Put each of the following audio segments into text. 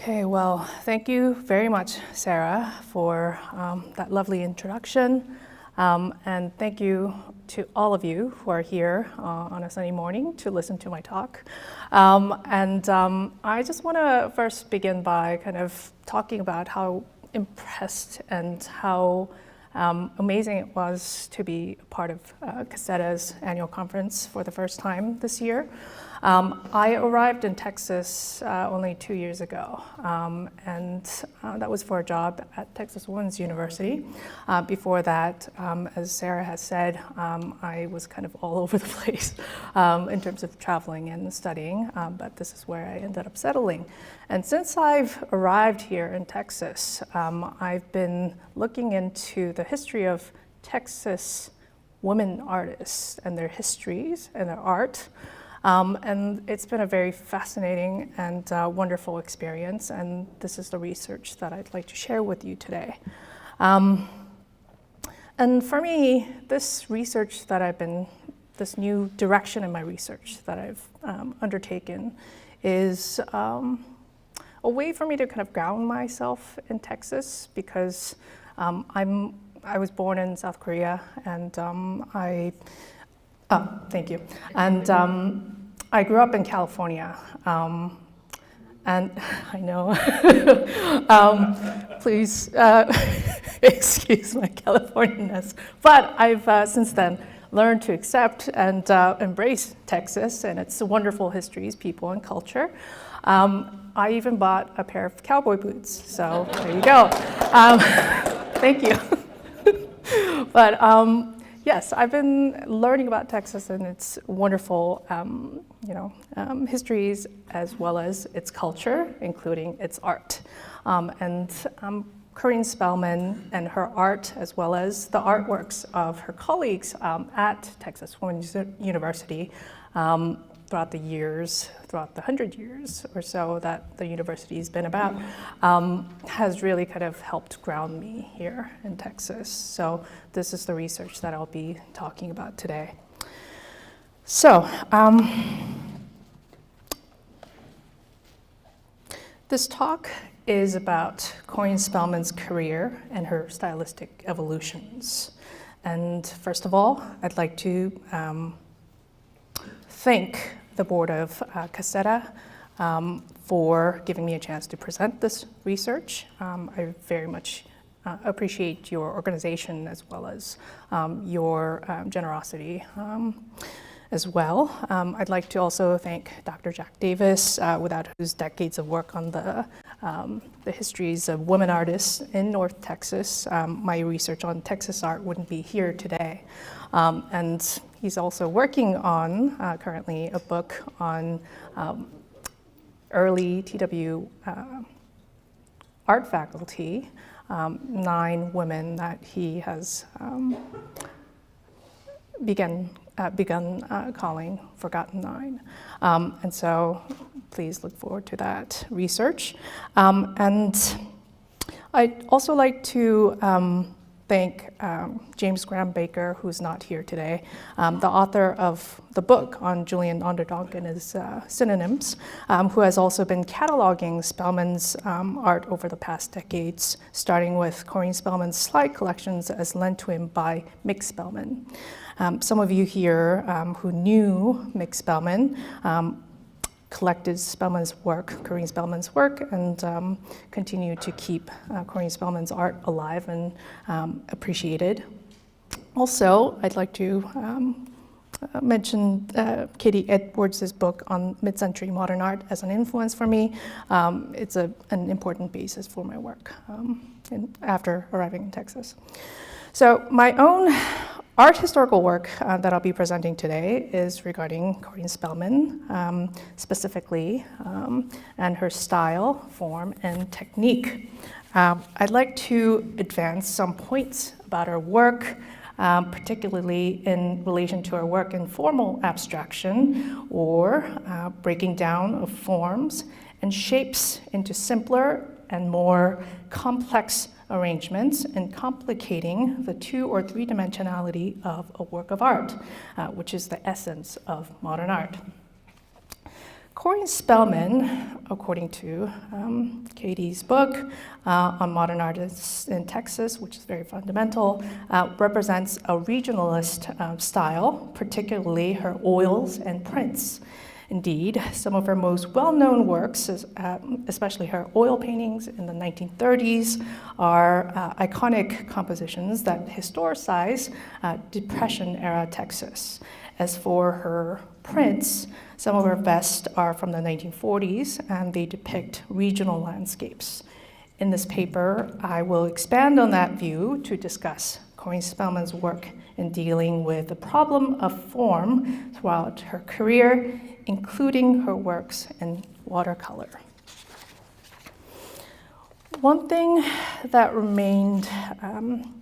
Okay, well, thank you very much, Sarah, for that lovely introduction. And thank you to all of you who are here on a sunny morning to listen to my talk. I just want to first begin by kind of talking about how impressed and how amazing it was to be a part of CASETA's annual conference for the first time this year. I arrived in Texas only 2 years ago, and that was for a job at Texas Women's University. Before that, as Sarah has said, I was kind of all over the place in terms of traveling and studying, but this is where I ended up settling. And since I've arrived here in Texas, I've been looking into the history of Texas women artists and their histories and their art. And it's been a very fascinating and wonderful experience, and this is the research that I'd like to share with you today. And for me, this research that this new direction in my research that I've undertaken is a way for me to kind of ground myself in Texas, because I was born in South Korea, and thank you. And I grew up in California, and I know, please excuse my Californianness, but I've since then learned to accept and embrace Texas and its wonderful histories, people, and culture. I even bought a pair of cowboy boots, so there you go. Thank you. But yes, I've been learning about Texas and its wonderful, histories, as well as its culture, including its art. Coreen Spellman and her art, as well as the artworks of her colleagues at Texas Women's University throughout the 100 years or so that the university's been about, has really kind of helped ground me here in Texas. So this is the research that I'll be talking about today. So this talk is about Coreen Spellman's career and her stylistic evolutions. And first of all, I'd like to thank the board of CASETA for giving me a chance to present this research. I very much appreciate your organization, as well as your generosity as well. I'd like to also thank Dr. Jack Davis, without whose decades of work on the histories of women artists in North Texas, my research on Texas art wouldn't be here today. And he's also working on, currently, a book on early TW art faculty, 9 women that he has begun calling Forgotten 9. And so please look forward to that research. And I'd also like to thank James Graham Baker, who's not here today, the author of the book on Julian Onderdonk and his synonyms, who has also been cataloging Spellman's art over the past decades, starting with Coreen Spellman's slide collections as lent to him by Mick Spellman. Some of you here who knew Mick Spellman collected Coreen Spellman's work, and continue to keep Coreen Spellman's art alive and appreciated. Also, I'd like to mention Katie Edwards' book on mid-century modern art as an influence for me. It's an important basis for my work after arriving in Texas. So my own art historical work that I'll be presenting today is regarding Coreen Spellman, specifically, and her style, form, and technique. I'd like to advance some points about her work, particularly in relation to her work in formal abstraction, or breaking down of forms and shapes into simpler and more complex arrangements, and complicating the 2- or 3-dimensionality of a work of art, which is the essence of modern art. Coreen Spellman, according to Katie's book on modern artists in Texas, which is very fundamental, represents a regionalist style, particularly her oils and prints. Indeed, some of her most well-known works, especially her oil paintings in the 1930s, are iconic compositions that historicize Depression-era Texas. As for her prints, some of her best are from the 1940s, and they depict regional landscapes. In this paper, I will expand on that view to discuss Coreen Spellman's work in dealing with the problem of form throughout her career, including her works in watercolor. One thing that remained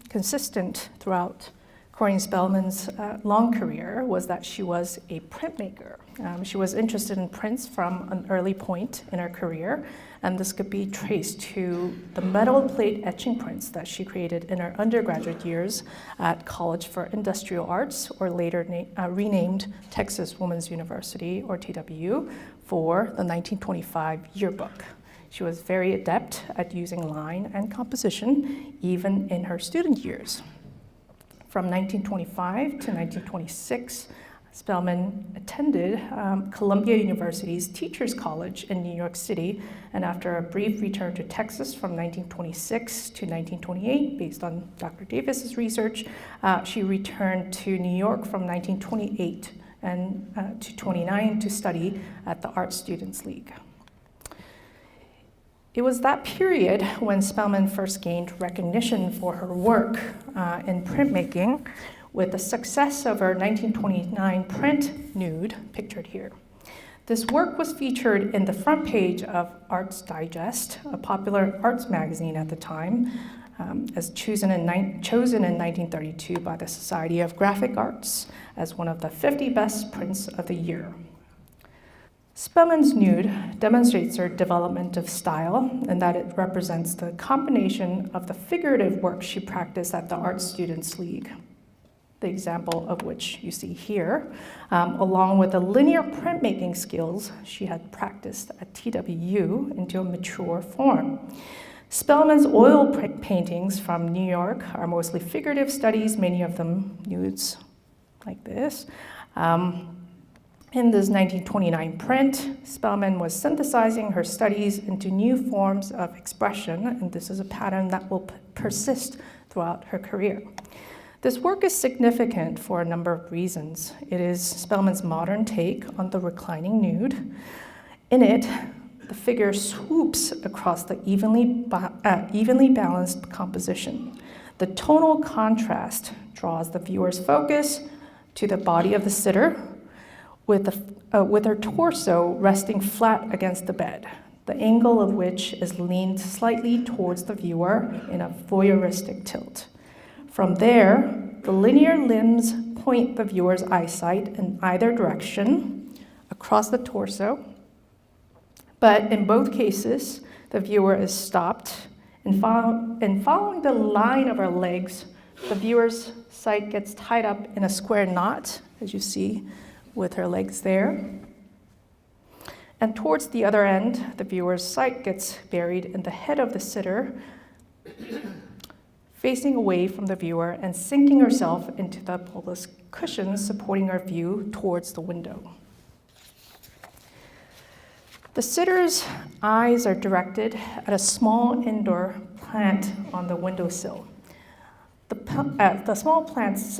consistent throughout Coreen Spellman's long career was that she was a printmaker. She was interested in prints from an early point in her career, and this could be traced to the metal plate etching prints that she created in her undergraduate years at College for Industrial Arts, or later renamed Texas Women's University, or TWU, for the 1925 yearbook. She was very adept at using line and composition, even in her student years. From 1925 to 1926, Spellman attended Columbia University's Teachers College in New York City, and after a brief return to Texas from 1926 to 1928, based on Dr. Davis's research, she returned to New York from 1928 and to 29 to study at the Art Students League. It was that period when Spellman first gained recognition for her work in printmaking, with the success of her 1929 print nude, pictured here. This work was featured in the front page of Arts Digest, a popular arts magazine at the time, as chosen in 1932 by the Society of Graphic Arts as one of the 50 best prints of the year. Spellman's nude demonstrates her development of style in that it represents the combination of the figurative work she practiced at the Art Students League, the example of which you see here, along with the linear printmaking skills she had practiced at TWU into a mature form. Spellman's oil paintings from New York are mostly figurative studies, many of them nudes like this. In this 1929 print, Spellman was synthesizing her studies into new forms of expression, and this is a pattern that will persist throughout her career. This work is significant for a number of reasons. It is Spellman's modern take on the reclining nude. In it, the figure swoops across the evenly balanced composition. The tonal contrast draws the viewer's focus to the body of the sitter, with her torso resting flat against the bed, the angle of which is leaned slightly towards the viewer in a voyeuristic tilt. From there, the linear limbs point the viewer's eyesight in either direction across the torso, but in both cases, the viewer is stopped. In following the line of her legs, the viewer's sight gets tied up in a square knot, as you see, with her legs there. And towards the other end, the viewer's sight gets buried in the head of the sitter, facing away from the viewer and sinking herself into the bulbous cushions supporting her view towards the window. The sitter's eyes are directed at a small indoor plant on the windowsill. The small plant's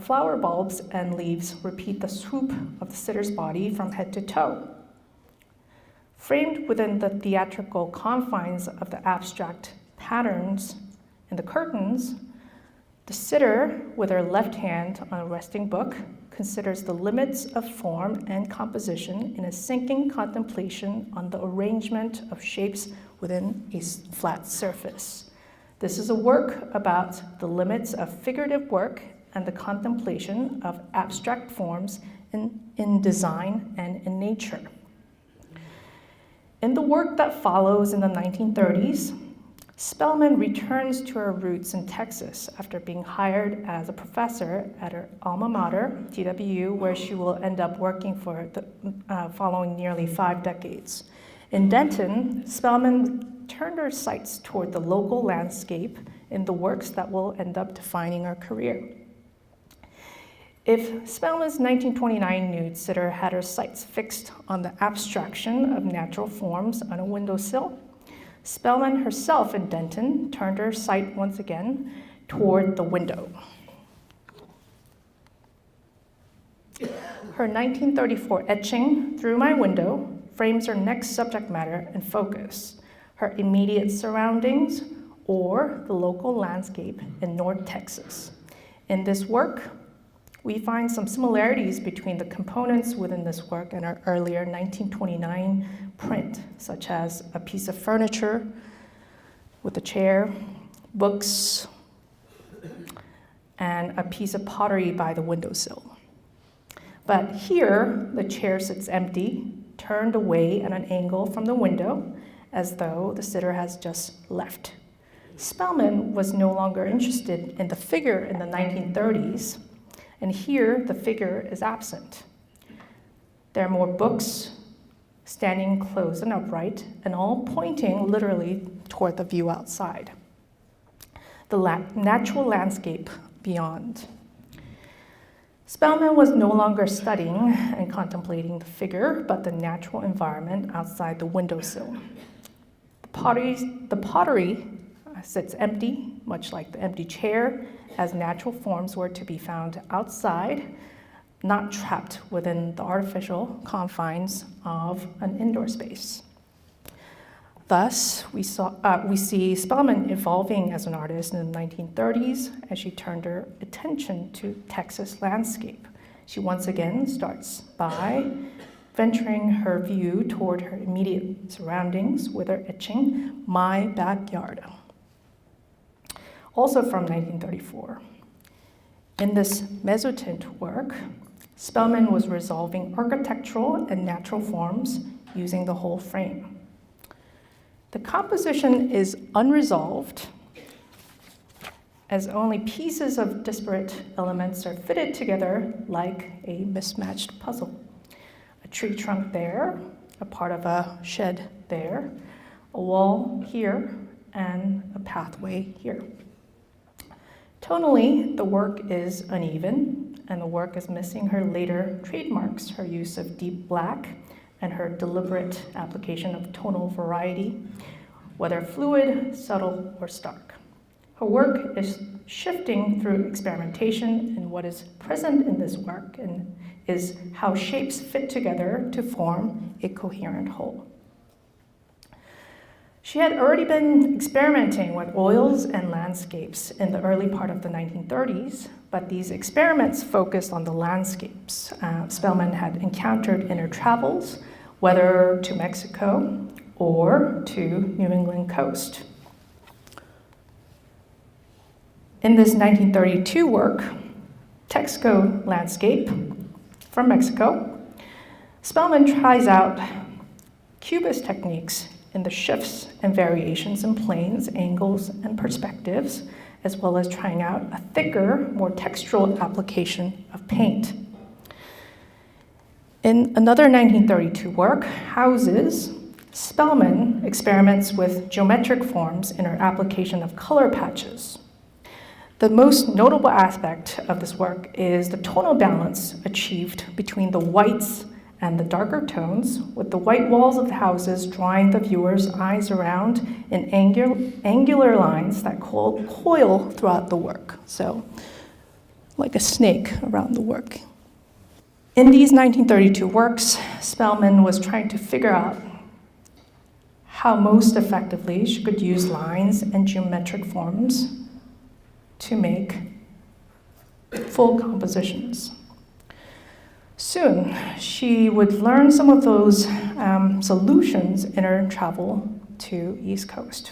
flower bulbs and leaves repeat the swoop of the sitter's body from head to toe. Framed within the theatrical confines of the abstract patterns in the curtains, the sitter, with her left hand on a resting book, considers the limits of form and composition in a sinking contemplation on the arrangement of shapes within a flat surface. This is a work about the limits of figurative work and the contemplation of abstract forms in design and in nature. In the work that follows in the 1930s, Spellman returns to her roots in Texas after being hired as a professor at her alma mater, TWU, where she will end up working for the following nearly 5 decades. In Denton, Spellman turned her sights toward the local landscape in the works that will end up defining her career. If Spellman's 1929 nude sitter had her sights fixed on the abstraction of natural forms on a windowsill, Spellman herself in Denton turned her sight once again toward the window. Her 1934 etching, Through My Window, frames her next subject matter and focus, her immediate surroundings or the local landscape in North Texas. In this work, we find some similarities between the components within this work and our earlier 1929 print, such as a piece of furniture with a chair, books, and a piece of pottery by the windowsill. But here, the chair sits empty, turned away at an angle from the window, as though the sitter has just left. Spellman was no longer interested in the figure in the 1930s, and here the figure is absent. There are more books standing closed and upright, and all pointing literally toward the view outside. The natural landscape beyond. Spellman was no longer studying and contemplating the figure, but the natural environment outside the windowsill. The pottery sits empty, much like the empty chair, as natural forms were to be found outside, not trapped within the artificial confines of an indoor space. Thus, we see Spellman evolving as an artist in the 1930s as she turned her attention to Texas landscape. She once again starts by venturing her view toward her immediate surroundings with her etching, My Backyard. Also from 1934. In this mezzotint work, Spellman was resolving architectural and natural forms using the whole frame. The composition is unresolved, as only pieces of disparate elements are fitted together like a mismatched puzzle. A tree trunk there, a part of a shed there, a wall here, and a pathway here. Tonally, the work is uneven, and the work is missing her later trademarks, her use of deep black and her deliberate application of tonal variety, whether fluid, subtle, or stark. Her work is shifting through experimentation, and what is present in this work is how shapes fit together to form a coherent whole. She had already been experimenting with oils and landscapes in the early part of the 1930s, but these experiments focused on the landscapes Spellman had encountered in her travels, whether to Mexico or to New England coast. In this 1932 work, Texcoco Landscape from Mexico, Spellman tries out cubist techniques in the shifts and variations in planes, angles, and perspectives, as well as trying out a thicker, more textural application of paint. In another 1932 work, Houses, Spellman experiments with geometric forms in her application of color patches. The most notable aspect of this work is the tonal balance achieved between the whites and the darker tones, with the white walls of the houses drawing the viewer's eyes around in angular lines that coil throughout the work. So, like a snake around the work. In these 1932 works, Spellman was trying to figure out how most effectively she could use lines and geometric forms to make full compositions. Soon, she would learn some of those solutions in her travel to East Coast.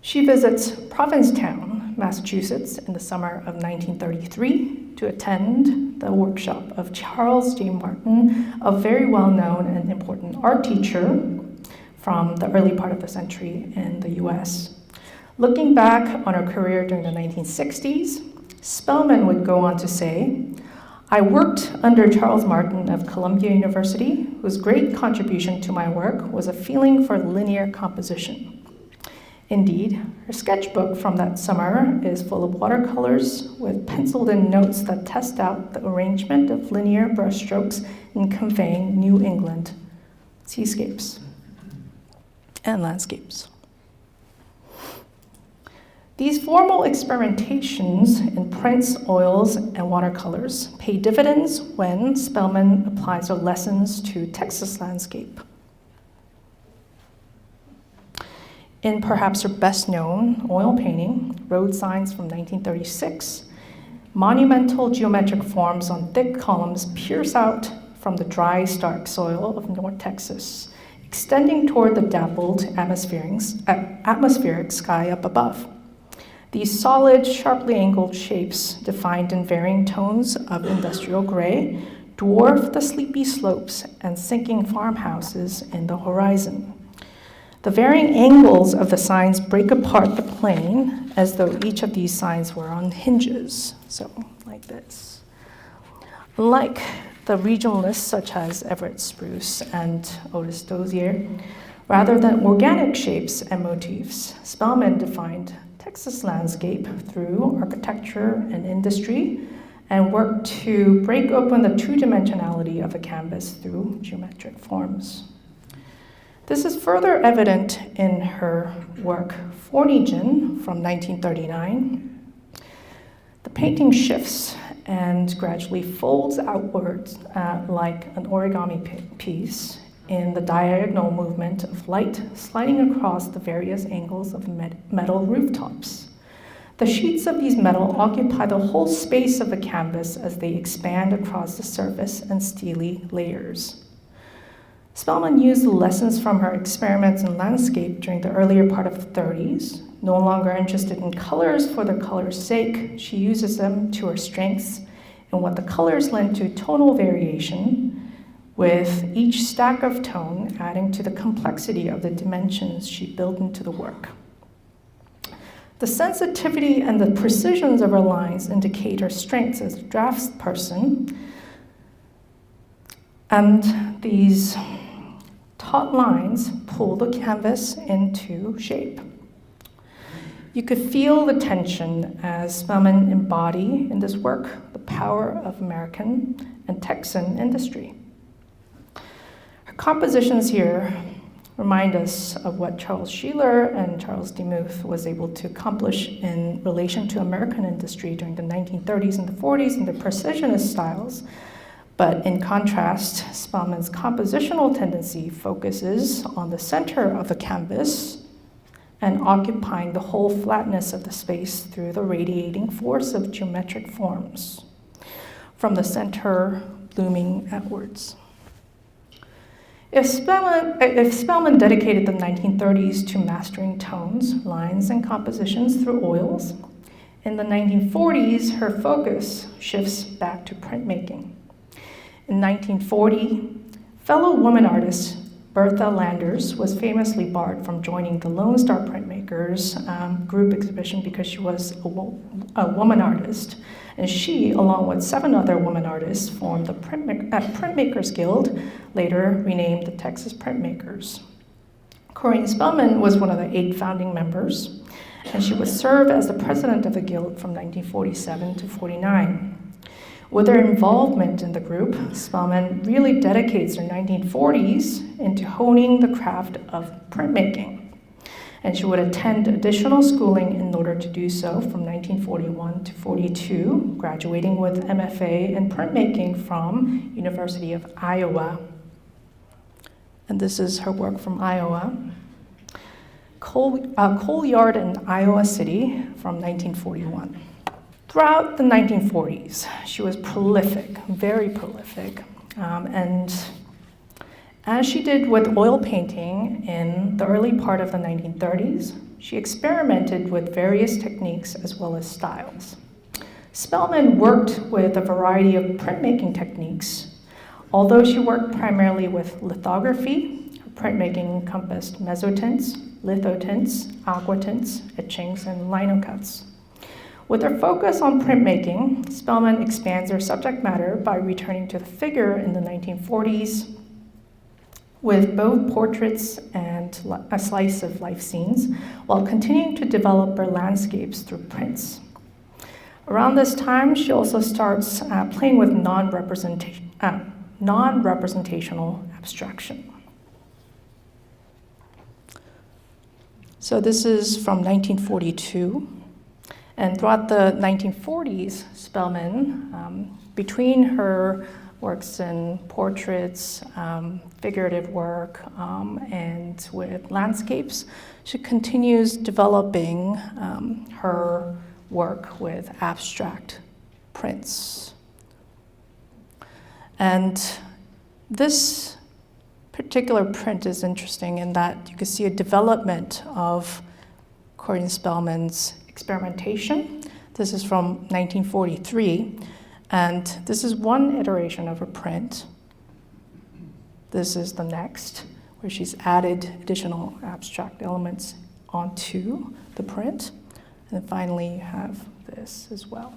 She visits Provincetown, Massachusetts in the summer of 1933 to attend the workshop of Charles J. Martin, a very well-known and important art teacher from the early part of the century in the US. Looking back on her career during the 1960s, Spellman would go on to say, "I worked under Charles Martin of Columbia University, whose great contribution to my work was a feeling for linear composition. Indeed, her sketchbook from that summer is full of watercolors with penciled-in notes that test out the arrangement of linear brushstrokes in conveying New England seascapes and landscapes." These formal experimentations in prints, oils, and watercolors pay dividends when Spellman applies her lessons to Texas landscape. In perhaps her best-known oil painting, Road Signs from 1936, monumental geometric forms on thick columns pierce out from the dry, stark soil of North Texas, extending toward the dappled atmospheric sky up above. These solid, sharply angled shapes, defined in varying tones of industrial gray, dwarf the sleepy slopes and sinking farmhouses in the horizon. The varying angles of the signs break apart the plane as though each of these signs were on hinges, so like this. Like the regionalists such as Everett Spruce and Otis Dozier, rather than organic shapes and motifs, Spellman defined Texas landscape through architecture and industry and worked to break open the two-dimensionality of a canvas through geometric forms. This is further evident in her work Fornigen from 1939. The painting shifts and gradually folds outwards like an origami piece in the diagonal movement of light sliding across the various angles of metal rooftops. The sheets of these metal occupy the whole space of the canvas as they expand across the surface in steely layers. Spellman used the lessons from her experiments in landscape during the earlier part of the 30s. No longer interested in colors for their color's sake, she uses them to her strengths and what the colors lend to tonal variation, with each stack of tone adding to the complexity of the dimensions she built into the work. The sensitivity and the precisions of her lines indicate her strengths as a draftsperson, and these taut lines pull the canvas into shape. You could feel the tension as Spellman embodied in this work the power of American and Texan industry. Her compositions here remind us of what Charles Sheeler and Charles Demuth was able to accomplish in relation to American industry during the 1930s and the 40s in the precisionist styles. But in contrast, Spellman's compositional tendency focuses on the center of the canvas and occupying the whole flatness of the space through the radiating force of geometric forms, from the center blooming outwards. If Spellman dedicated the 1930s to mastering tones, lines, and compositions through oils, in the 1940s, her focus shifts back to printmaking. In 1940, fellow woman artist Bertha Landers was famously barred from joining the Lone Star Printmakers group exhibition because she was a woman artist. And she, along with 7 other women artists, formed the Printmakers Guild, later renamed the Texas Printmakers. Coreen Spellman was one of the 8 founding members, and she would serve as the president of the guild from 1947 to 49. With her involvement in the group, Spellman really dedicates her 1940s into honing the craft of printmaking. And she would attend additional schooling in order to do so from 1941 to 42, graduating with MFA in printmaking from University of Iowa. And this is her work from Iowa. Coal Yard in Iowa City from 1941. Throughout the 1940s, she was prolific, very prolific, and as she did with oil painting in the early part of the 1930s, she experimented with various techniques as well as styles. Spellman worked with a variety of printmaking techniques. Although she worked primarily with lithography, her printmaking encompassed mezzotints, lithotints, aquatints, etchings, and linocuts. With their focus on printmaking, Spellman expands their subject matter by returning to the figure in the 1940s with both portraits and a slice of life scenes, while continuing to develop her landscapes through prints. Around this time, she also starts playing with non-representational abstraction. So this is from 1942. And throughout the 1940s, Spellman, between her works in portraits, figurative work, and with landscapes, she continues developing her work with abstract prints. And this particular print is interesting in that you can see a development of Coreen Spellman's experimentation. This is from 1943, and this is one iteration of a print. This is the next, where she's added additional abstract elements onto the print. And then finally you have this as well.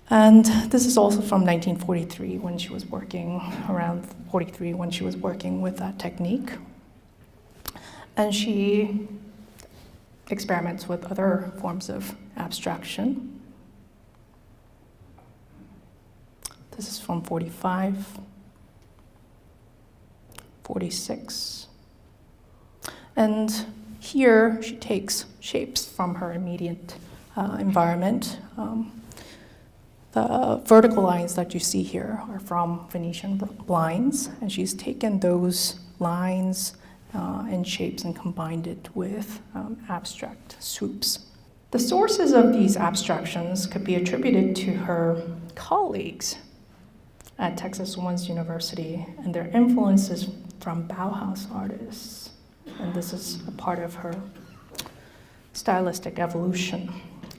And this is also from 1943, when she was working, around 43, when she was working with that technique. And she experiments with other forms of abstraction. This is from 45, 46. And here she takes shapes from her immediate environment. The vertical lines that you see here are from Venetian blinds, and she's taken those lines and shapes and combined it with abstract swoops. The sources of these abstractions could be attributed to her colleagues at Texas Women's University and their influences from Bauhaus artists. And this is a part of her stylistic evolution.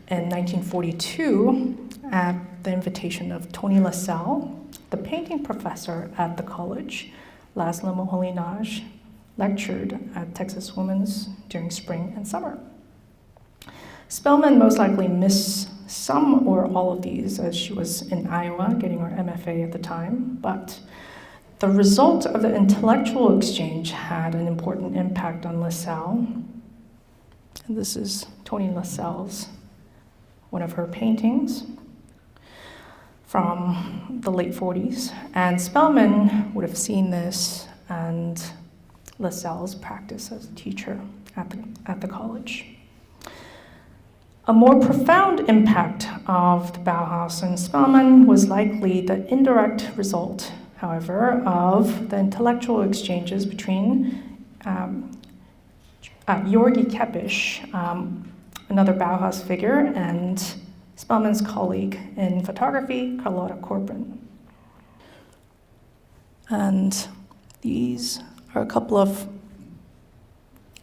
In 1942, at the invitation of Tony Lassalle, the painting professor at the college, Laszlo Moholy-Nagy, lectured at Texas Women's during spring and summer. Spellman most likely missed some or all of these as she was in Iowa getting her MFA at the time, but the result of the intellectual exchange had an important impact on Lassalle. And this is Tony Lassalle's, one of her paintings from the late 40s. And Spellman would have seen this and Lassalle's practice as a teacher at the college. A more profound impact of the Bauhaus and Spellman was likely the indirect result, however, of the intellectual exchanges between Georgi Kepes, another Bauhaus figure, and Spellman's colleague in photography, Carlotta Corcoran. And these are a couple of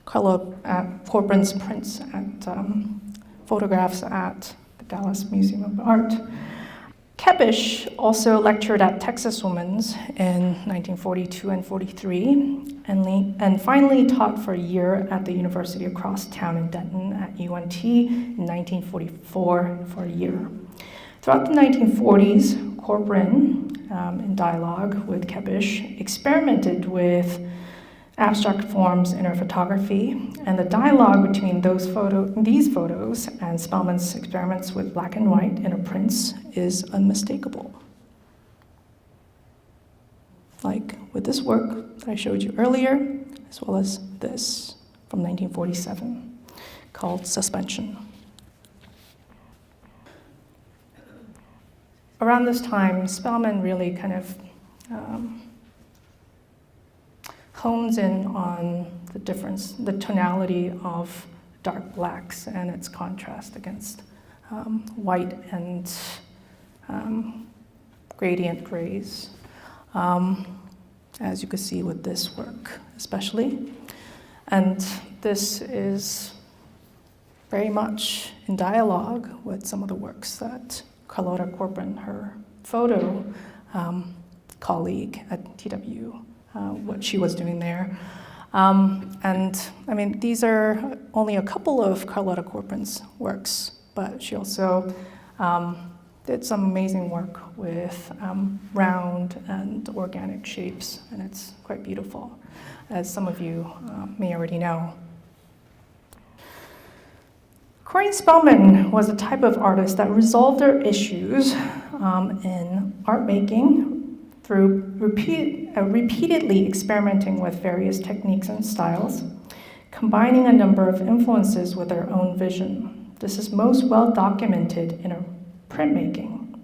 Carlotta Corcoran's prints at photographs at the Dallas Museum of Art. Kepes also lectured at Texas Women's in 1942 and 43, and finally taught for a year at the University across town in Denton at UNT in 1944 for a year. Throughout the 1940s, Corcoran, in dialogue with Kepes, experimented with abstract forms in her photography, and the dialogue between these photos and Spellman's experiments with black and white in her prints is unmistakable. Like with this work that I showed you earlier, as well as this from 1947, called Suspension. Around this time, Spellman really kind of hones in on the difference, the tonality of dark blacks and its contrast against white and gradient grays, as you can see with this work especially. And this is very much in dialogue with some of the works that Carlotta Corcoran, her photo colleague at TW, what she was doing there. And I mean, these are only a couple of Carlotta Corcoran's works, but she also did some amazing work with round and organic shapes, and it's quite beautiful, as some of you may already know. Coreen Spellman was a type of artist that resolved their issues in art making through repeatedly experimenting with various techniques and styles, combining a number of influences with their own vision. This is most well documented in her printmaking.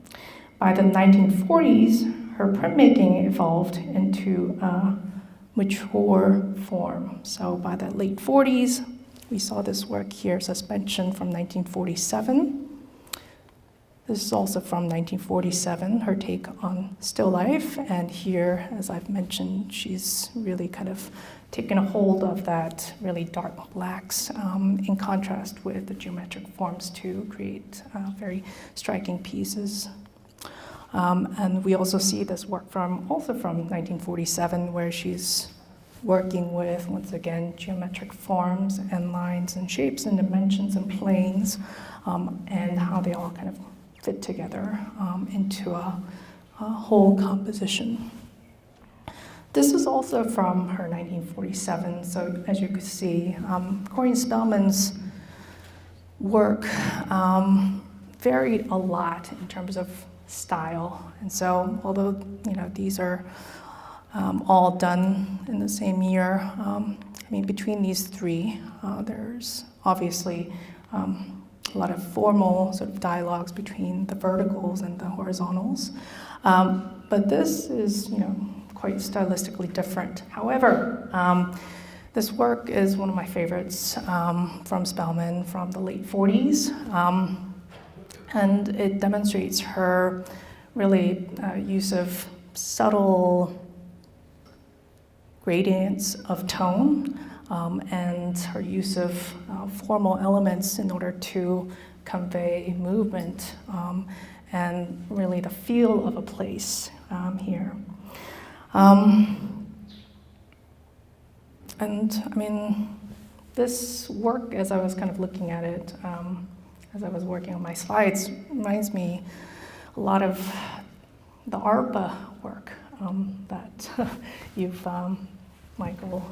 By the 1940s, her printmaking evolved into a mature form. So by the late 40s, we saw this work here, Suspension from 1947. This is also from 1947, her take on still life. And here, as I've mentioned, she's really kind of taken a hold of that really dark blacks in contrast with the geometric forms to create very striking pieces. And we also see this work also from 1947, where she's working with, once again, geometric forms and lines and shapes and dimensions and planes, and how they all kind of fit together into a whole composition. This is also from her 1947, so as you can see, Coreen Spellman's work varied a lot in terms of style, and so although these are all done in the same year, I mean between these three, there's obviously a lot of formal sort of dialogues between the verticals and the horizontals. But this is, quite stylistically different. However, this work is one of my favorites from Spellman from the late 40s. And it demonstrates her really use of subtle gradients of tone, and her use of formal elements in order to convey movement and really the feel of a place here. And I mean, this work, as I was kind of looking at it, as I was working on my slides, reminds me a lot of the ARPA work that you've Michael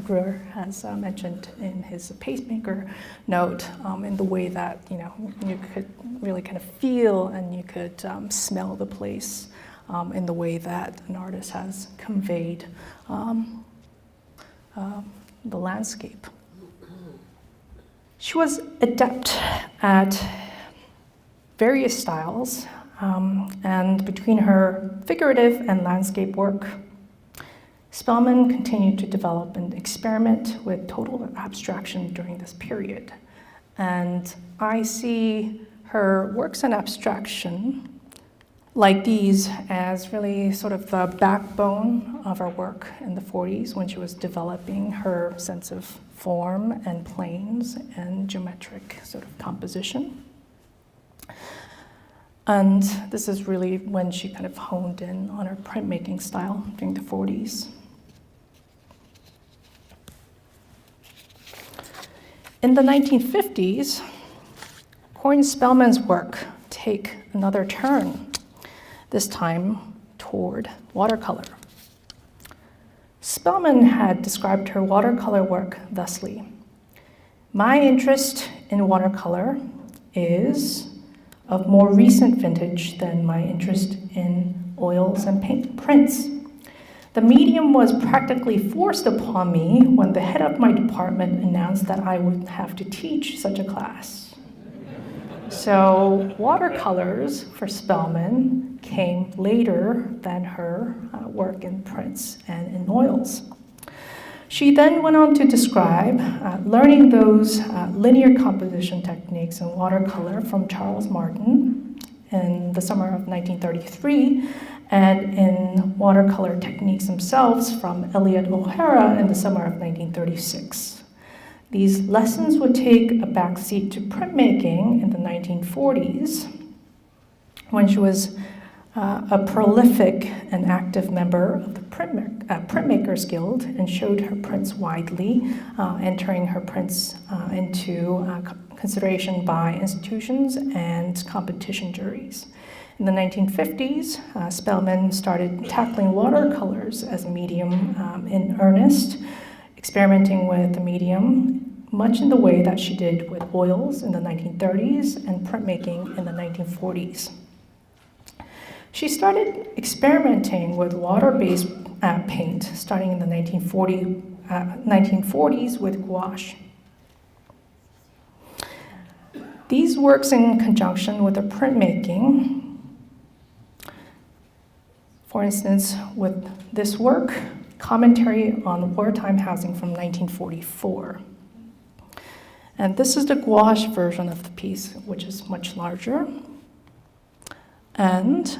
Greer has mentioned in his pacemaker note, in the way that you could really kind of feel and you could smell the place in the way that an artist has conveyed the landscape. She was adept at various styles, and between her figurative and landscape work, Spellman continued to develop and experiment with total abstraction during this period. And I see her works in abstraction, like these, as really sort of the backbone of her work in the 40s when she was developing her sense of form and planes and geometric sort of composition. And this is really when she kind of honed in on her printmaking style during the 40s. In the 1950s, Coreen Spellman's work take another turn, this time toward watercolor. Spellman had described her watercolor work thusly: "My interest in watercolor is of more recent vintage than my interest in oils and prints. The medium was practically forced upon me when the head of my department announced that I would have to teach such a class." So watercolors for Spellman came later than her work in prints and in oils. She then went on to describe learning those linear composition techniques in watercolor from Charles Martin in the summer of 1933, and in watercolor techniques themselves from Elliot O'Hara in the summer of 1936. These lessons would take a backseat to printmaking in the 1940s, when she was a prolific and active member of the Printmakers Guild, and showed her prints widely, entering her prints into consideration by institutions and competition juries. In the 1950s, Spellman started tackling watercolors as a medium in earnest, experimenting with the medium much in the way that she did with oils in the 1930s and printmaking in the 1940s. She started experimenting with water-based paint starting in the 1940s with gouache. These works in conjunction with the printmaking, for instance, with this work, Commentary on Wartime Housing from 1944. And this is the gouache version of the piece, which is much larger. And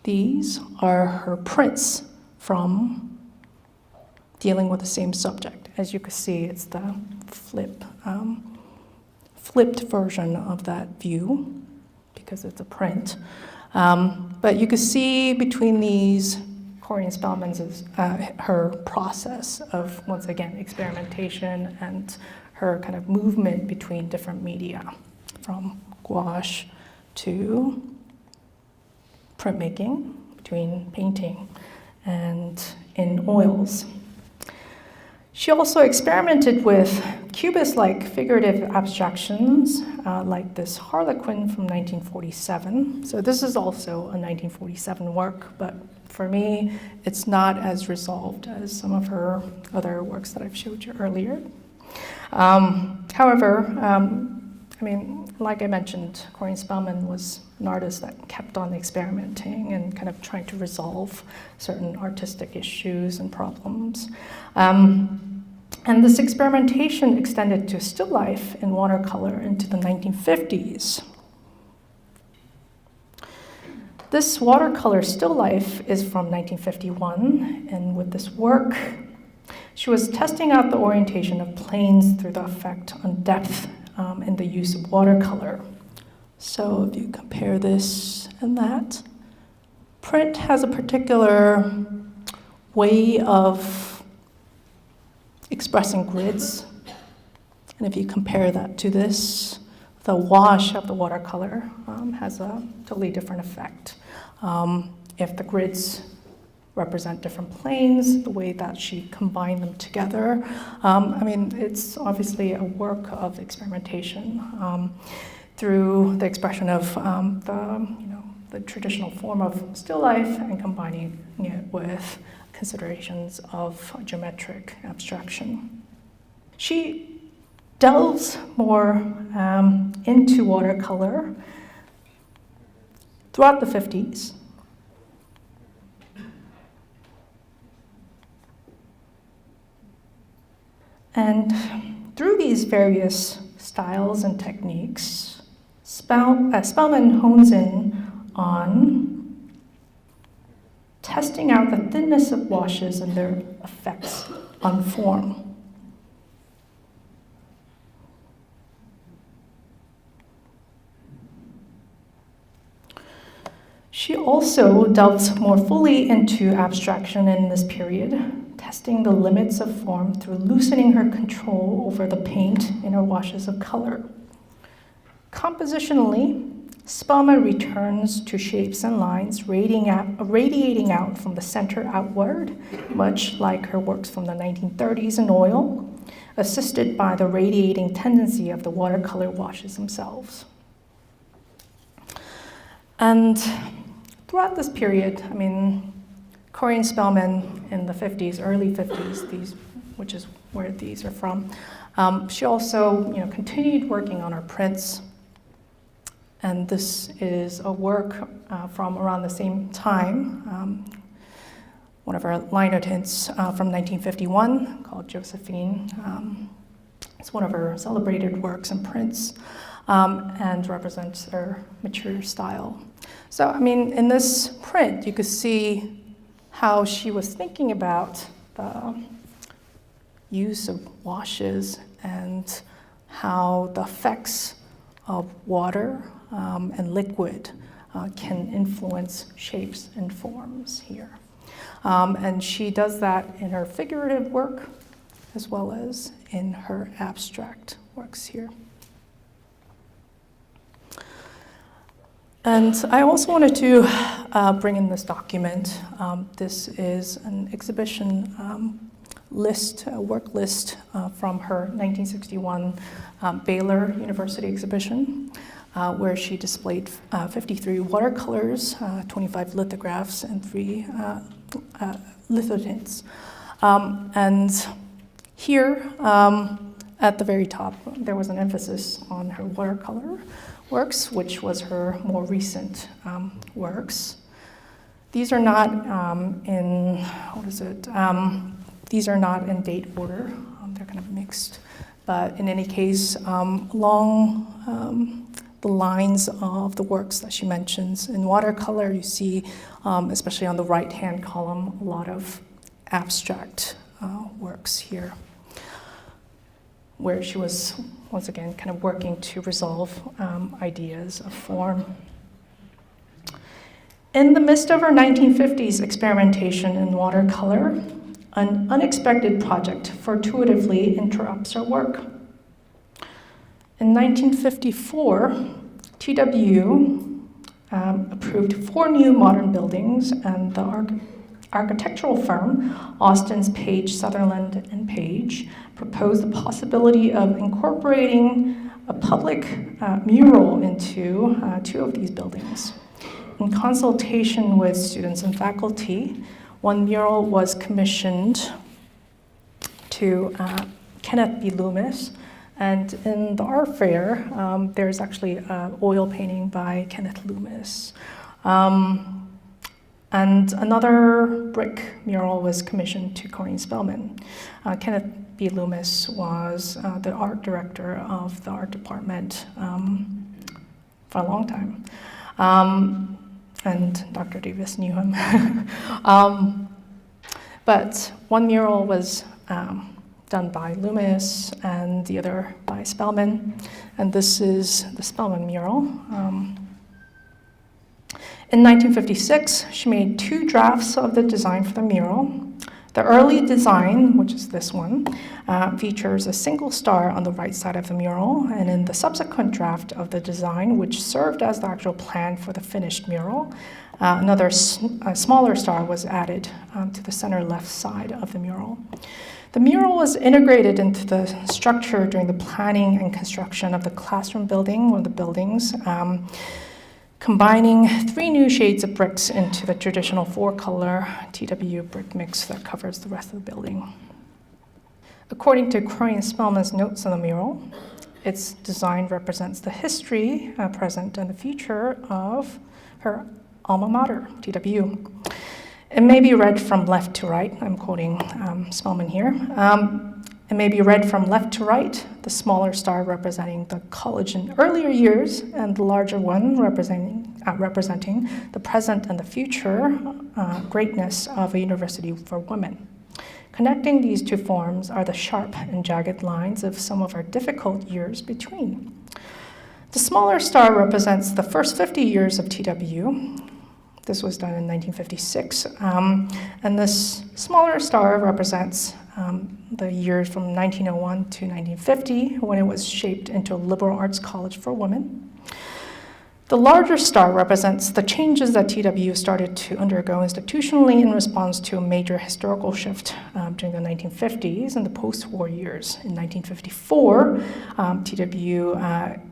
these are her prints from dealing with the same subject. As you can see, it's the flipped version of that view because it's a print. But you can see between these, Coreen Spellman's her process of, once again, experimentation and her kind of movement between different media, from gouache to printmaking, between painting and in oils. She also experimented with cubist-like figurative abstractions, like this Harlequin from 1947. So this is also a 1947 work, but for me, it's not as resolved as some of her other works that I've showed you earlier. However, I mean, like I mentioned, Coreen Spellman was an artist that kept on experimenting and kind of trying to resolve certain artistic issues and problems. And this experimentation extended to still life in watercolor into the 1950s. This watercolor still life is from 1951, and with this work, she was testing out the orientation of planes through the effect on depth in the use of watercolor. So if you compare this and that, print has a particular way of expressing grids. And if you compare that to this, the wash of the watercolor has a totally different effect. If the grids represent different planes, the way that she combined them together. I mean, it's obviously a work of experimentation through the expression of the traditional form of still life and combining it with considerations of geometric abstraction. She delves more into watercolor throughout the 50s. And through these various styles and techniques, Spellman hones in on testing out the thinness of washes and their effects on form. She also delves more fully into abstraction in this period, testing the limits of form through loosening her control over the paint in her washes of color. Compositionally, Spellman returns to shapes and lines radiating out from the center outward, much like her works from the 1930s in oil, assisted by the radiating tendency of the watercolor washes themselves. And throughout this period, I mean, Coreen Spellman in the 50s, early 50s, which is where these are from, she also continued working on her prints. And this is a work from around the same time, one of her liner tints from 1951 called Josephine. It's one of her celebrated works and prints and represents her mature style. So, I mean, in this print, you could see how she was thinking about the use of washes and how the effects of water and liquid can influence shapes and forms here. And she does that in her figurative work as well as in her abstract works here. And I also wanted to bring in this document. This is an exhibition list, a work list from her 1961 Baylor University exhibition, where she displayed 53 watercolors, 25 lithographs, and 3 lithotints. And here, at the very top, there was an emphasis on her watercolor works, which was her more recent works. These are not in, these are not in date order. They're kind of mixed. But in any case, along the lines of the works that she mentions in watercolor, you see, especially on the right-hand column, a lot of abstract works here, where she was, once again, kind of working to resolve ideas of form. In the midst of her 1950s experimentation in watercolor, an unexpected project fortuitously interrupts her work. In 1954, TW approved 4 new modern buildings, and the architectural firm, Austin's Page, Sutherland and Page, proposed the possibility of incorporating a public mural into 2 of these buildings. In consultation with students and faculty, one mural was commissioned to Kenneth B. Loomis, and in the art fair, there's actually an oil painting by Kenneth Loomis. And another brick mural was commissioned to Coreen Spellman. Kenneth B. Loomis was the art director of the art department for a long time. And Dr. Davis knew him. But one mural was done by Loomis and the other by Spellman. And this is the Spellman mural. In 1956, she made 2 drafts of the design for the mural. The early design, which is this one, features a single star on the right side of the mural, and in the subsequent draft of the design, which served as the actual plan for the finished mural, another smaller star was added to the center left side of the mural. The mural was integrated into the structure during the planning and construction of the classroom building, one of the buildings, combining 3 new shades of bricks into the traditional 4-color TW brick mix that covers the rest of the building. According to Coreen Spellman's notes on the mural, its design represents the history, present, and the future of her alma mater, TW. It may be read from left to right. I'm quoting Spellman here. It may be read from left to right, the smaller star representing the college in earlier years, and the larger one representing the present and the future greatness of a university for women. Connecting these 2 forms are the sharp and jagged lines of some of our difficult years between. The smaller star represents the first 50 years of TW. This was done in 1956. And this smaller star represents the years from 1901 to 1950, when it was shaped into a liberal arts college for women. The larger star represents the changes that TW started to undergo institutionally in response to a major historical shift during the 1950s and the post-war years. In 1954, TW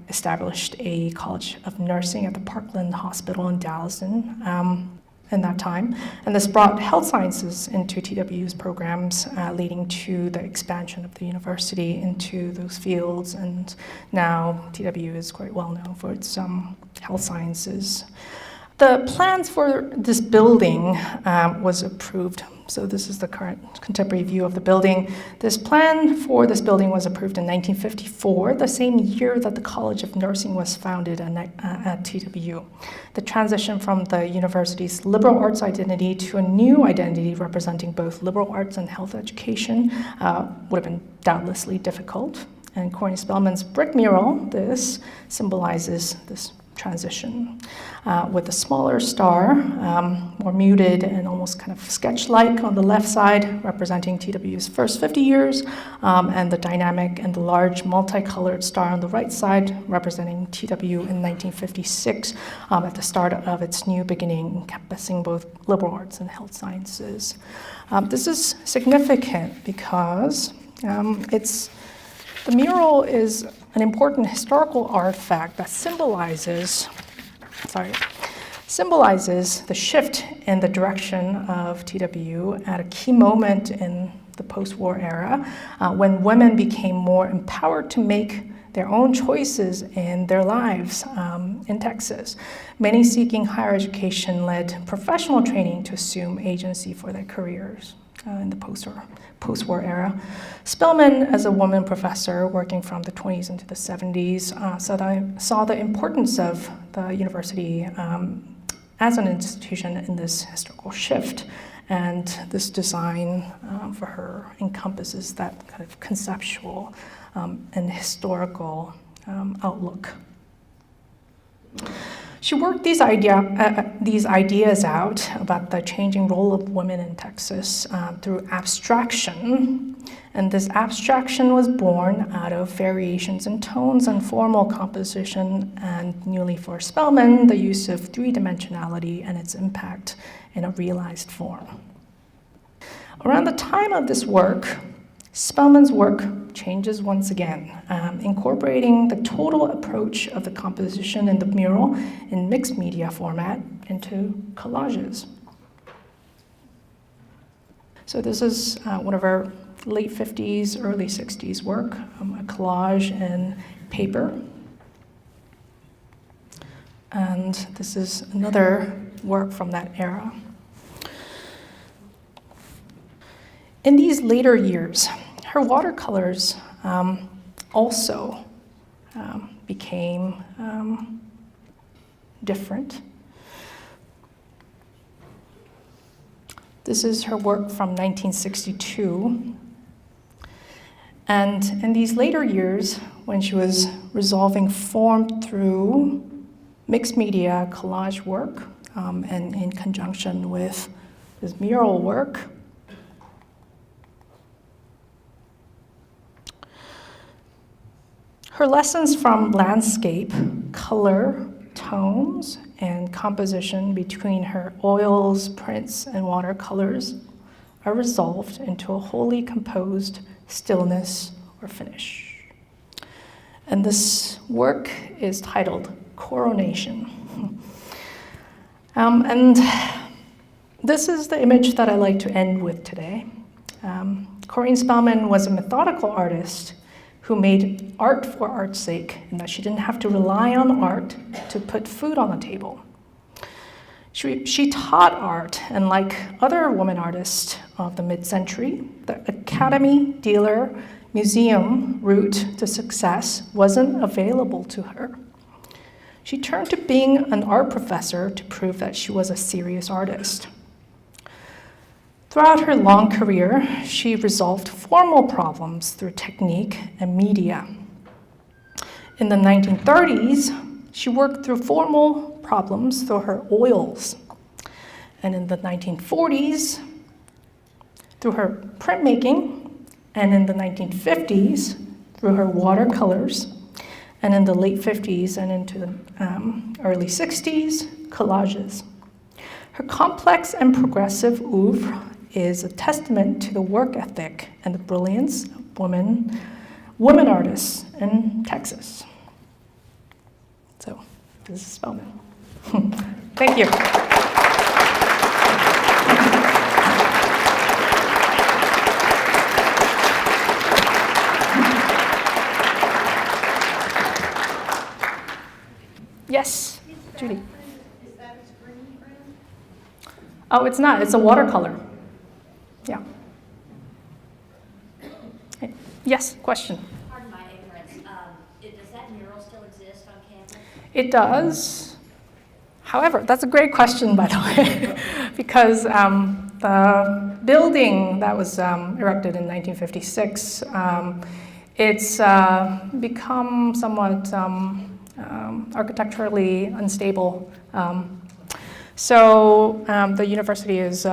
established a College of Nursing at the Parkland Hospital in Dallas in that time, and this brought health sciences into TW's programs, leading to the expansion of the university into those fields, and now TW is quite well known for its health sciences. The plans for this building was approved. So this is the current contemporary view of the building. This plan for this building was approved in 1954, the same year that the College of Nursing was founded at TW. The transition from the university's liberal arts identity to a new identity representing both liberal arts and health education would have been doubtlessly difficult. And Coreen Spellman's brick mural, this symbolizes this transition, with a smaller star, more muted and almost kind of sketch-like on the left side, representing TW's first 50 years, and the dynamic and the large multicolored star on the right side, representing TW in 1956, at the start of its new beginning, encompassing both liberal arts and health sciences. This is significant because the mural is an important historical artifact that symbolizes the shift in the direction of TW at a key moment in the post-war era, when women became more empowered to make their own choices in their lives in Texas. Many seeking higher education led professional training to assume agency for their careers in the post-war era. Spellman, as a woman professor working from the 20s into the 70s, saw the importance of the university as an institution in this historical shift. And this design for her encompasses that kind of conceptual and historical outlook. She worked these ideas out about the changing role of women in Texas through abstraction. And this abstraction was born out of variations in tones and formal composition, and newly for Spellman, the use of three-dimensionality and its impact in a realized form. Around the time of this work, Spellman's work changes once again, incorporating the total approach of the composition in the mural in mixed media format into collages. So this is one of our late 50s, early 60s work, a collage in paper. And this is another work from that era. In these later years, her watercolors also became different. This is her work from 1962. And in these later years, when she was resolving form through mixed media collage work, and in conjunction with this mural work, her lessons from landscape, color, tones, and composition between her oils, prints, and watercolors are resolved into a wholly composed stillness or finish. And this work is titled Coronation. And this is the image that I like to end with today. Coreen Spellman was a methodical artist who made art for art's sake, and that she didn't have to rely on art to put food on the table. She taught art, and like other women artists of the mid-century, the academy, dealer, museum route to success wasn't available to her. She turned to being an art professor to prove that she was a serious artist. Throughout her long career, she resolved formal problems through technique and media. In the 1930s, she worked through formal problems through her oils. And in the 1940s, through her printmaking, and in the 1950s, through her watercolors, and in the late 50s and into the early 60s, collages. Her complex and progressive oeuvre is a testament to the work ethic and the brilliance of women artists in Texas. So, this is Spellman. Thank you. Yes, Judy. Is that a screen print? Oh, it's not. It's a watercolor. Yeah. Hey. Yes, question. Pardon my ignorance. Does that mural still exist on campus? It does. However, that's a great question, by the way, because the building that was erected in 1956, it's become somewhat architecturally unstable. So the university is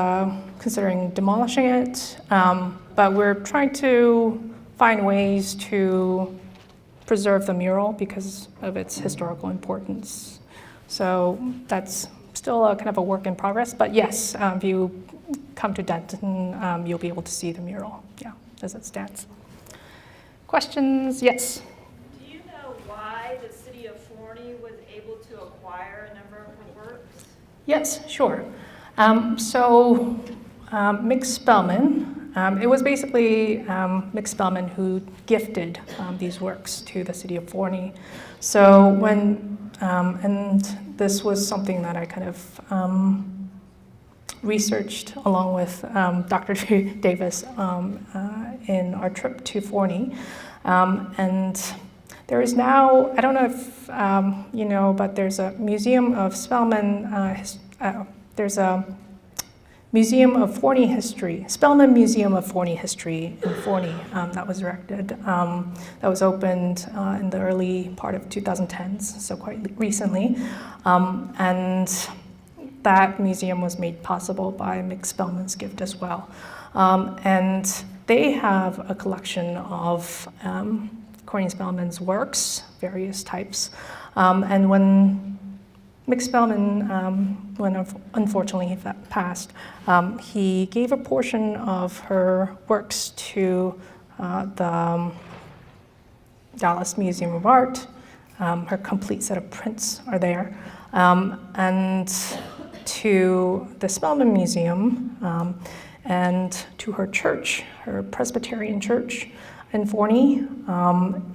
considering demolishing it, but we're trying to find ways to preserve the mural because of its historical importance. So that's still a kind of a work in progress, but yes, if you come to Denton, you'll be able to see the mural, yeah, as it stands. Questions? Yes? Do you know why the city of Forney was able to acquire a number of her works? Yes, sure. Mick Spellman, it was basically Mick Spellman who gifted these works to the city of Forney. So when, and this was something that I kind of researched along with Dr. Davis in our trip to Forney. And there is now, I don't know if you know, but there's a museum of Spellman, there's a Museum of Forney History, Spellman Museum of Forney History in Forney that was erected, that was opened in the early part of 2010s, so quite recently. And that museum was made possible by Mick Spellman's gift as well. And they have a collection of Coreen Spellman's works, various types. And when Mick Spellman, when unfortunately he passed, he gave a portion of her works to the Dallas Museum of Art. Her complete set of prints are there. And to the Spellman Museum, and to her church, her Presbyterian church in Forney,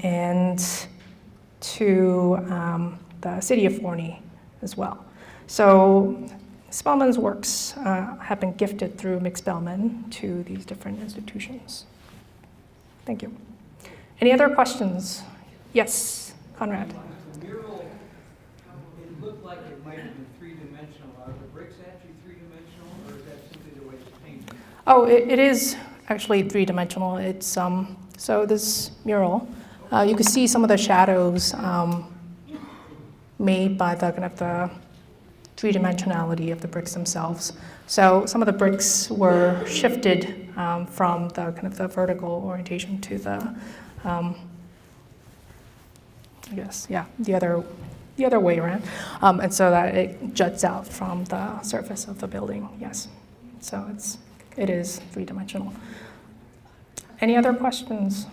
and to the city of Forney as well. So Spellman's works have been gifted through Mick Spellman to these different institutions. Thank you. Any other questions? Yes, Conrad. The mural, it looked like it might have been three-dimensional. Are the bricks actually three-dimensional, or is that simply the way it's painted? Oh, it is actually three-dimensional. It's so this mural, you can see some of the shadows made by the kind of the three-dimensionality of the bricks themselves. So some of the bricks were shifted from the kind of the vertical orientation to the, I guess, yeah, the other way around, and so that it juts out from the surface of the building. Yes, so it is three-dimensional. Any other questions?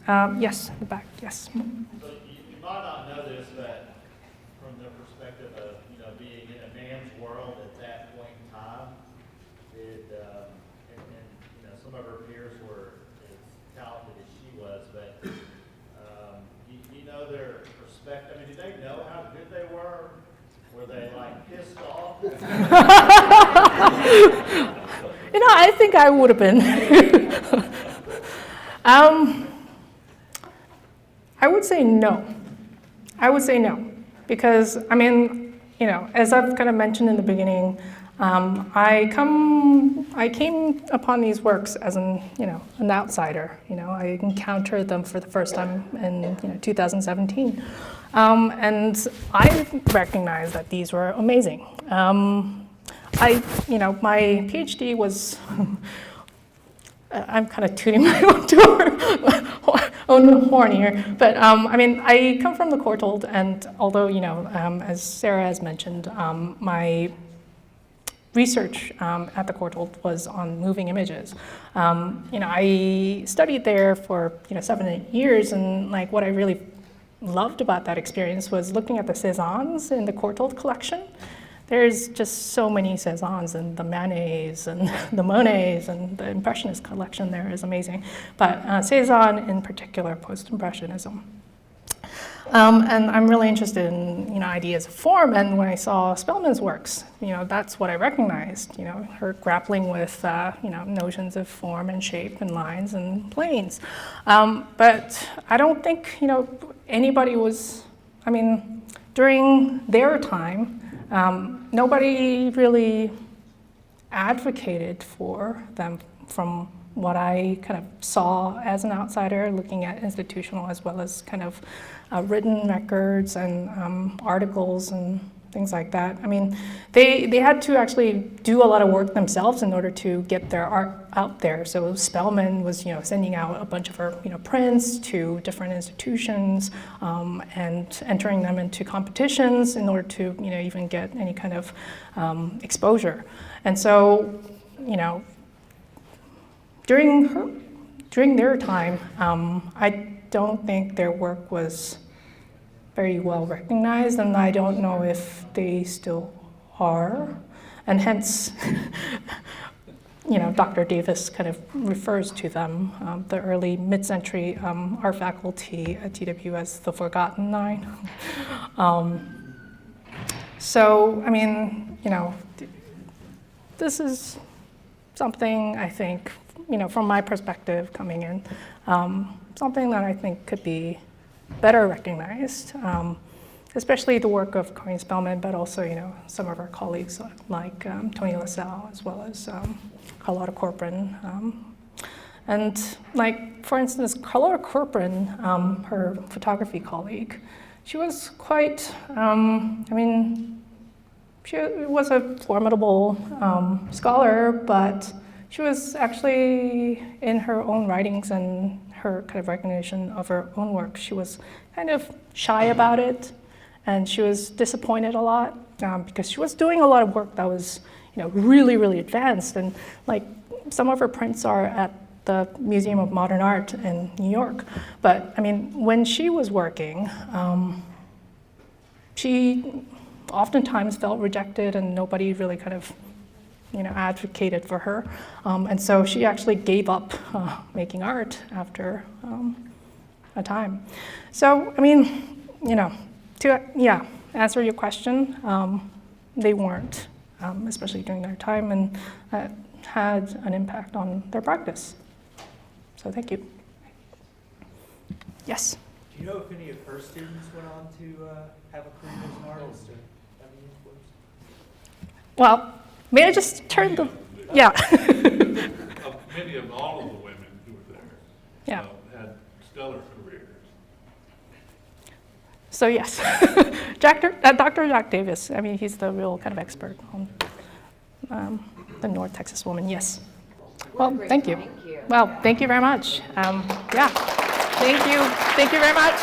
Yes, in the back. Yes. So you might not know this, but from the perspective of being in a man's world at that point in time, and some of her peers were as talented as she was, but you know their perspective. I mean, did they know how good they were? Were they like pissed off? I think I would have been. I would say no. Because, I mean, as I've kind of mentioned in the beginning, I came upon these works as an outsider. I encountered them for the first time in 2017, and I recognized that these were amazing. My Ph.D. was. I'm kind of tooting my own horn here, but I mean, I come from the Courtauld, and although as Sarah has mentioned, my research at the Courtauld was on moving images. I studied there for 7 or 8 years, and like what I really loved about that experience was looking at the Cézannes in the Courtauld collection. There's just so many Cézannes, and the Manets and the Monets, and the Impressionist collection there is amazing. But Cézanne in particular, post-Impressionism. And I'm really interested in ideas of form, and when I saw Spellman's works, that's what I recognized. Her grappling with notions of form and shape and lines and planes. But I don't think anybody was. I mean, during their time, nobody really advocated for them from what I kind of saw as an outsider, looking at institutional as well as kind of written records and articles and things like that. I mean, they had to actually do a lot of work themselves in order to get their art out there. So Spellman was, sending out a bunch of her, prints to different institutions and entering them into competitions in order to, even get any kind of exposure. And so, during their time, I don't think their work was very well recognized, and I don't know if they still are. And hence, Dr. Davis kind of refers to them, the early mid-century art faculty at TW as the Forgotten Nine. So, I mean, this is something I think, from my perspective coming in, something that I think could be better recognized, especially the work of Coreen Spellman, but also, some of our colleagues like Tony LaSalle, as well as Carlotta Corcoran. And like, for instance, Carlotta Corcoran, her photography colleague, she was quite, she was a formidable scholar, but she was actually, in her own writings and her kind of recognition of her own work, she was kind of shy about it, and she was disappointed a lot because she was doing a lot of work that was, really, really advanced. And like, some of her prints are at the Museum of Modern Art in New York. But I mean, when she was working, she oftentimes felt rejected, and nobody really kind of, advocated for her. And so she actually gave up making art after a time. So, I mean, to answer your question, they weren't, especially during their time, and that had an impact on their practice. So thank you. Yes? Do you know if any of her students went on to have a career as an artist or have any influence? Well, may I just turn the, yeah. Many of all of the women who were there Yeah. Had stellar careers. So yes, Dr. Jack Davis, I mean, he's the real kind of expert on the North Texas woman, yes. Well, thank you. Thank you. Well, thank you very much. Yeah, thank you very much.